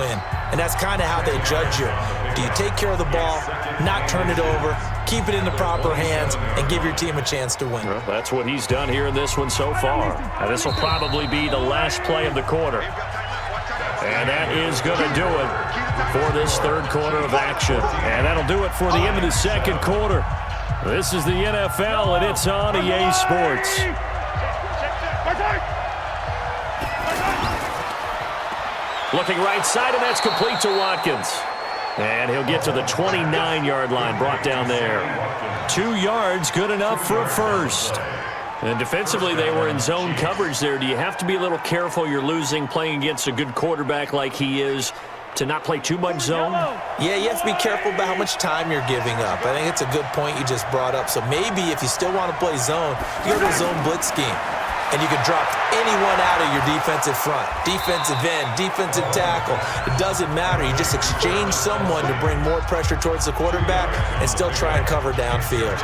win. And that's kind of how they judge you. Do you take care of the ball, not turn it over, keep it in the proper hands, and give your team a chance to win? Well, that's what he's done here in this one so far. Now, this will probably be the last play of the quarter. And that is going to do it for this third quarter of action. And that'll do it for the end of the second quarter. This is the NFL, and it's on EA Sports. Looking right side, and that's complete to Watkins. And he'll get to the 29-yard line, brought down there. 2 yards, good enough for a first. And defensively, they were in zone coverage there. Do you have to be a little careful? You're losing, playing against a good quarterback like he is, to not play too much zone? Yeah, you have to be careful about how much time you're giving up. I think it's a good point you just brought up. So maybe if you still want to play zone, you go to a zone blitz scheme. And you can drop anyone out of your defensive front, defensive end, defensive tackle. It doesn't matter. You just exchange someone to bring more pressure towards the quarterback and still try and cover downfield.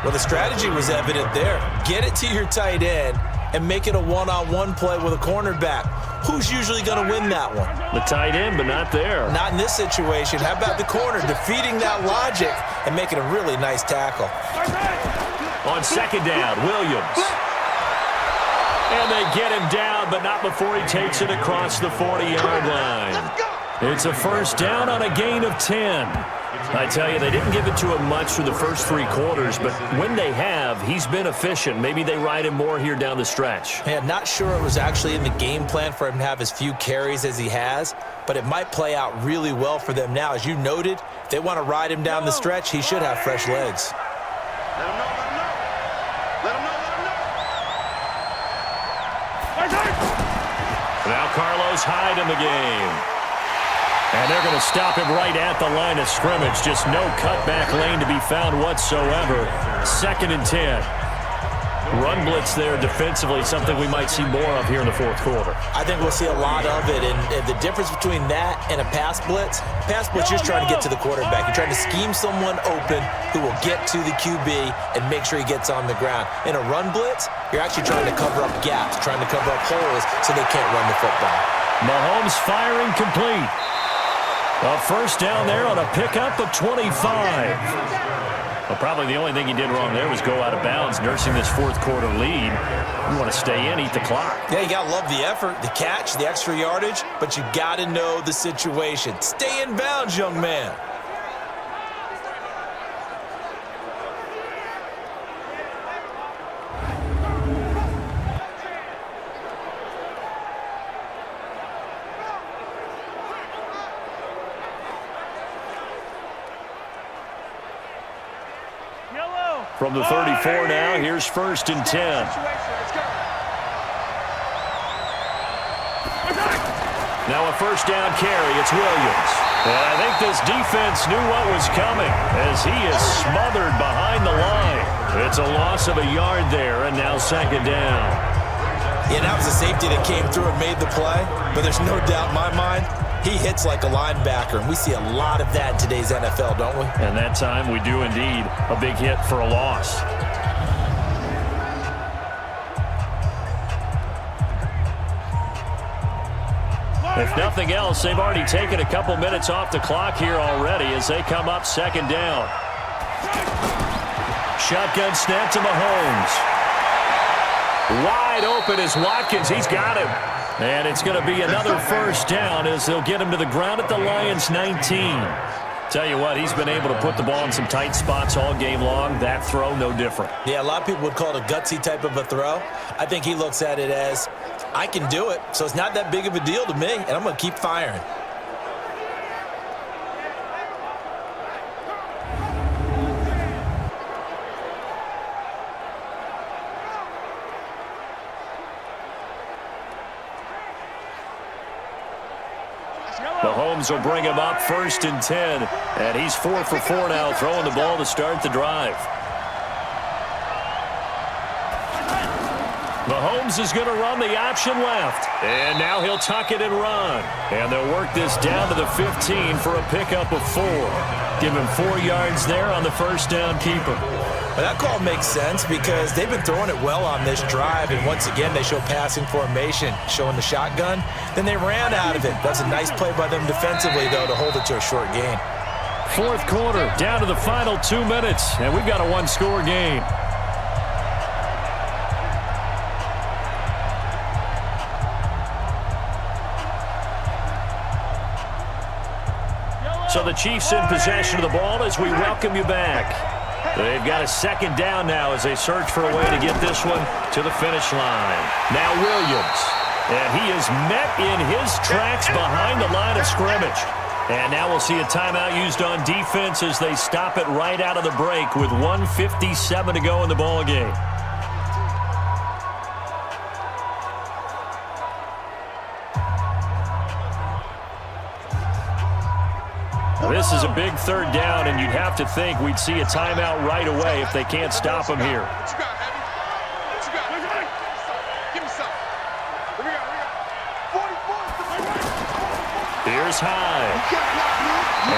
Well, the strategy was evident there. Get it to your tight end and make it a one-on-one play with a cornerback. Who's usually going to win that one? The tight end, but not there. Not in this situation. How about the corner defeating that logic and making a really nice tackle? On second down, Williams. And they get him down, but not before he takes it across the 40-yard line. It's a first down on a gain of 10. I tell you, they didn't give it to him much through the first 3 quarters, but when they have, he's been efficient. Maybe they ride him more here down the stretch. Yeah, not sure it was actually in the game plan for him to have as few carries as he has, but it might play out really well for them now. As you noted, if they want to ride him down the stretch, he should have fresh legs. Now Carlos Hyde in the game. And they're going to stop him right at the line of scrimmage. Just no cutback lane to be found whatsoever. 2nd and 10. Run blitz there defensively, something we might see more of here in the fourth quarter. I think we'll see a lot of it, and the difference between that and a pass blitz, you're just trying to get to the quarterback. You're trying to scheme someone open who will get to the QB and make sure he gets on the ground. In a run blitz, you're actually trying to cover up gaps, trying to cover up holes so they can't run the football. Mahomes firing complete. A first down there on a pickup of 25. Well, probably the only thing he did wrong there was go out of bounds, nursing this fourth quarter lead. You want to stay in, eat the clock. Yeah, you got to love the effort, the catch, the extra yardage, but you got to know the situation. Stay in bounds, young man. From the 34 now, here's 1st and 10. Now a first down carry, it's Williams. And I think this defense knew what was coming as he is smothered behind the line. It's a loss of a yard there, and now 2nd down. Yeah, that was a safety that came through and made the play, but there's no doubt in my mind, he hits like a linebacker, and we see a lot of that in today's NFL, don't we? And that time we do indeed. A big hit for a loss. If nothing else, they've already taken a couple minutes off the clock here already as they come up 2nd down. Shotgun snap to Mahomes. Wide open is Watkins. He's got him. And it's going to be another first down as they'll get him to the ground at the Lions' 19. Tell you what, he's been able to put the ball in some tight spots all game long. That throw, no different. Yeah, a lot of people would call it a gutsy type of a throw. I think he looks at it as, I can do it, so it's not that big of a deal to me, and I'm going to keep firing. Mahomes will bring him up 1st and 10. And he's 4 for 4 now, throwing the ball to start the drive. Mahomes is going to run the option left. And now he'll tuck it and run. And they'll work this down to the 15 for a pickup of 4. Give him 4 yards there on the first down keeper. Well, that call makes sense because they've been throwing it well on this drive, and once again, they show passing formation, showing the shotgun. Then they ran out of it. That's a nice play by them defensively, though, to hold it to a short gain. Fourth quarter, down to the final 2 minutes, and we've got a one-score game. So the Chiefs in possession of the ball as we welcome you back. They've got a second down now as they search for a way to get this one to the finish line. Now Williams. And he is met in his tracks behind the line of scrimmage. And now we'll see a timeout used on defense as they stop it right out of the break with 1:57 to go in the ball game. This is a big third down, and you'd have to think we'd see a timeout right away if they can't stop him here. Here's High.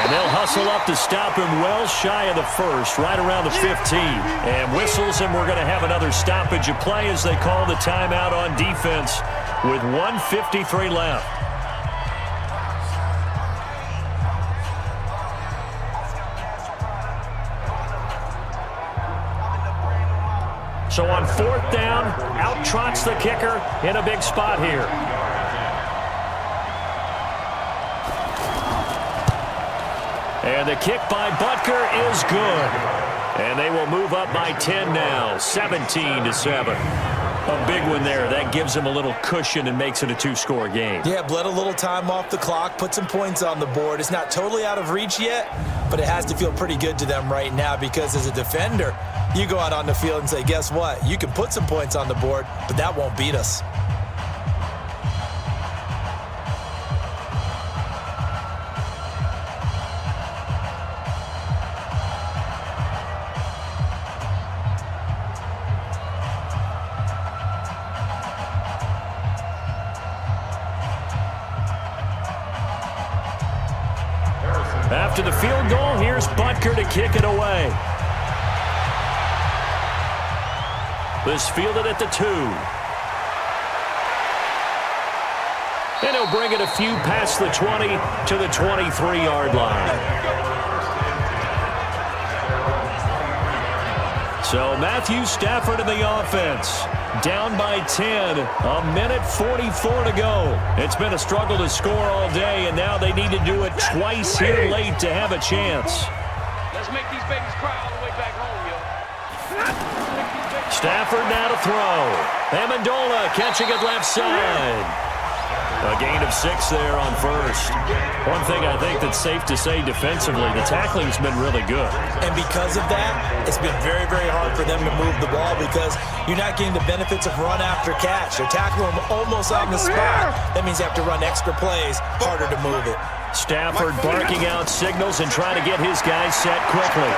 And they'll hustle up to stop him well shy of the first, right around the 15. And whistles, and we're going to have another stoppage of play as they call the timeout on defense with 1:53 left. So on fourth down, out trots the kicker in a big spot here. And the kick by Butker is good. And they will move up by 10 now, 17-7. A big one there. That gives them a little cushion and makes it a two-score game. Yeah, bled a little time off the clock, put some points on the board. It's not totally out of reach yet, but it has to feel pretty good to them right now because as a defender, you go out on the field and say, guess what? You can put some points on the board, but that won't beat us. After the field goal, here's Butker to kick it away. This fielded at the 2. And he'll bring it a few past the 20 to the 23-yard line. So Matthew Stafford in the offense. Down by 10, a minute 44 to go. It's been a struggle to score all day, and now they need to do it twice here late to have a chance. Let's make these babies cry all the way back home, yo. Stafford now to throw. Amendola catching it left side. A gain of 6 there on first. One thing I think that's safe to say defensively, the tackling's been really good. And because of that, it's been very, very hard for them to move the ball because you're not getting the benefits of run after catch. They're tackling them almost on the spot. That means you have to run extra plays, harder to move it. Stafford barking out signals and trying to get his guys set quickly.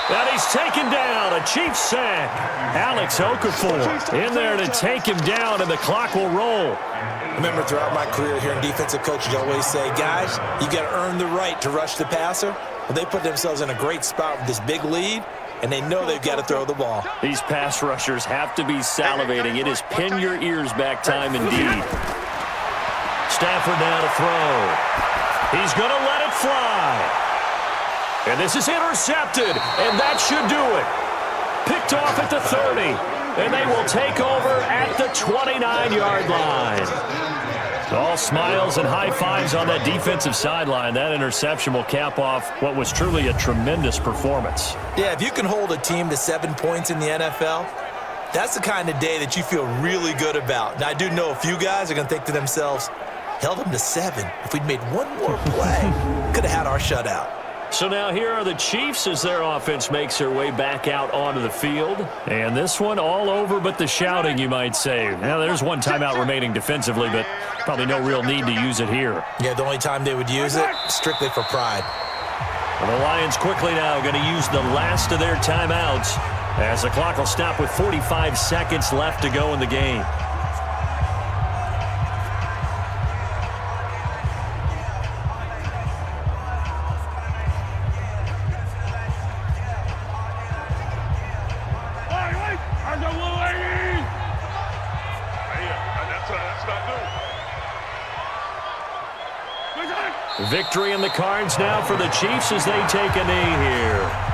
And he's taken down, a Chiefs sack. Alex Okafor in there to take him down, and the clock will roll. Remember, throughout my career here in defensive coaches always say, guys, you got to earn the right to rush the passer. Well, they put themselves in a great spot with this big lead, and they know they've got to throw the ball. These pass rushers have to be salivating. It is pin your ears back time indeed. Stafford now to throw. He's going to let it fly. And this is intercepted, and that should do it. Picked off at the 30, and they will take over at the 29-yard line. All smiles and high fives on that defensive sideline. That interception will cap off what was truly a tremendous performance. Yeah, if you can hold a team to 7 points in the NFL, that's the kind of day that you feel really good about. Now, I do know a few guys are going to think to themselves, held them to 7. If we'd made one more play, could have had our shutout. So now here are the Chiefs as their offense makes their way back out onto the field. And this one all over but the shouting, you might say. Now there's one timeout remaining defensively, but probably no real need to use it here. Yeah, the only time they would use it, strictly for pride. Well, the Lions quickly now going to use the last of their timeouts as the clock will stop with 45 seconds left to go in the game. Victory in the cards now for the Chiefs as they take a knee here.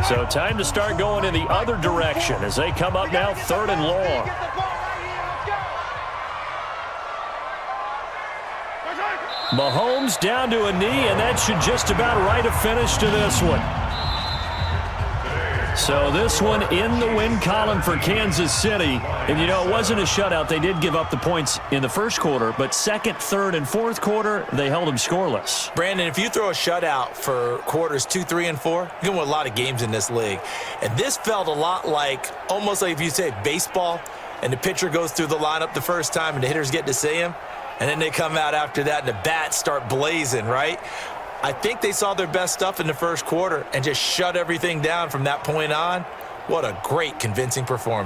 So time to start going in the other direction as they come up now 3rd and long. Mahomes down to a knee, and that should just about write a finish to this one. So this one in the win column for Kansas City. And, you know, it wasn't a shutout. They did give up the points in the first quarter, but second, third, and fourth quarter, they held them scoreless. Brandon, if you throw a shutout for quarters 2, 3, and 4, you're going to win a lot of games in this league. And this felt a lot like, almost like if you say baseball, and the pitcher goes through the lineup the first time and the hitters get to see him, and then they come out after that and the bats start blazing, right? I think they saw their best stuff in the first quarter and just shut everything down from that point on. What a great, convincing performance.